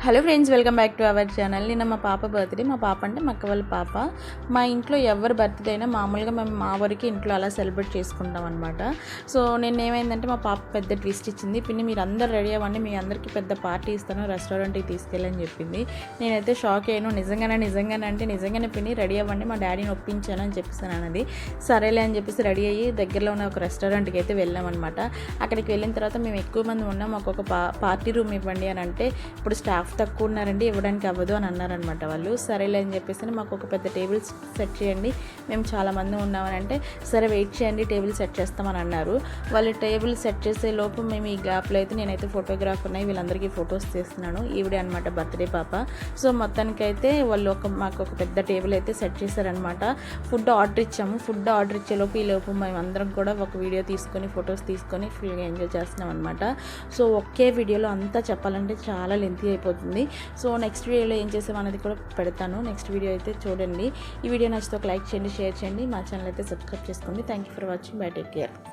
Hello friends, welcome back to our channel. నిన్న మా పాప బర్త్డే. మా పాప అంటే మా అక్క వాళ్ళ పాప. మా ఇంట్లో ఎవరి బర్త్డే అయినా మామూలుగా మేము మా వరకు ఇంట్లో అలా సెలబ్రేట్ చేసుకుంటాం అనమాట. సో నేను ఏమైందంటే మా పాప పెద్ద ట్విస్ట్ ఇచ్చింది. పిన్ని మీరు అందరు రెడీ అవ్వండి, మీ అందరికీ పెద్ద పార్టీ ఇస్తాను, రెస్టారెంట్కి తీసుకెళ్ళని చెప్పింది. నేనైతే షాక్ అయ్యాను. నిజంగానే అంటే నిజంగానే పిన్ని రెడీ అవ్వండి, మా డాడీని ఒప్పించాను అని చెప్పేసాను అన్నది. సరేలే అని చెప్పేసి రెడీ అయ్యి దగ్గరలో ఉన్న ఒక రెస్టారెంట్కి అయితే వెళ్ళామన్నమాట. అక్కడికి వెళ్ళిన తర్వాత మేము ఎక్కువ మంది ఉన్నాం, మాకు ఒక పార్టీ రూమ్ ఇవ్వండి అని అంటే ఇప్పుడు స్టాఫ్ తక్కువ ఉన్నారండి, ఇవ్వడానికి అవ్వదు అని అన్నారనమాట వాళ్ళు. సరేలే అని చెప్పేసి మాకు ఒక పెద్ద టేబుల్ సెట్ చేయండి, మేము చాలామంది ఉన్నామని అంటే సరే వెయిట్ చేయండి, టేబుల్ సెట్ చేస్తామని అన్నారు. వాళ్ళు టేబుల్ సెట్ చేసే లోపు మేము ఈ గ్యాప్లో అయితే నేనైతే ఫోటోగ్రాఫర్ని వీళ్ళందరికీ ఫొటోస్ తీస్తున్నాను. ఈవిడే అనమాట బర్త్డే పాప. సో మొత్తానికైతే వాళ్ళు మాకు ఒక పెద్ద టేబుల్ అయితే సెట్ చేశారనమాట. ఫుడ్ ఆర్డర్ ఇచ్చాము. ఫుడ్ ఆర్డర్ ఇచ్చేలోపు ఈ లోపు మేము అందరం కూడా ఒక వీడియో తీసుకొని ఫొటోస్ తీసుకొని ఫుల్గా ఎంజాయ్ చేస్తున్నాం అనమాట. సో ఒకే వీడియోలో అంతా చెప్పాలంటే చాలా లెంతీ అయిపోతుంది. సో నెక్స్ట్ వీడియోలో ఏం చేసాం అనేది కూడా పెడతాను. నెక్స్ట్ వీడియో అయితే చూడండి. ఈ వీడియో నచ్చితే ఒక లైక్ చేయండి, షేర్ చేయండి, మా ఛానల్ అయితే సబ్స్క్రైబ్ చేసుకోండి. Thank you for watching. By, take care.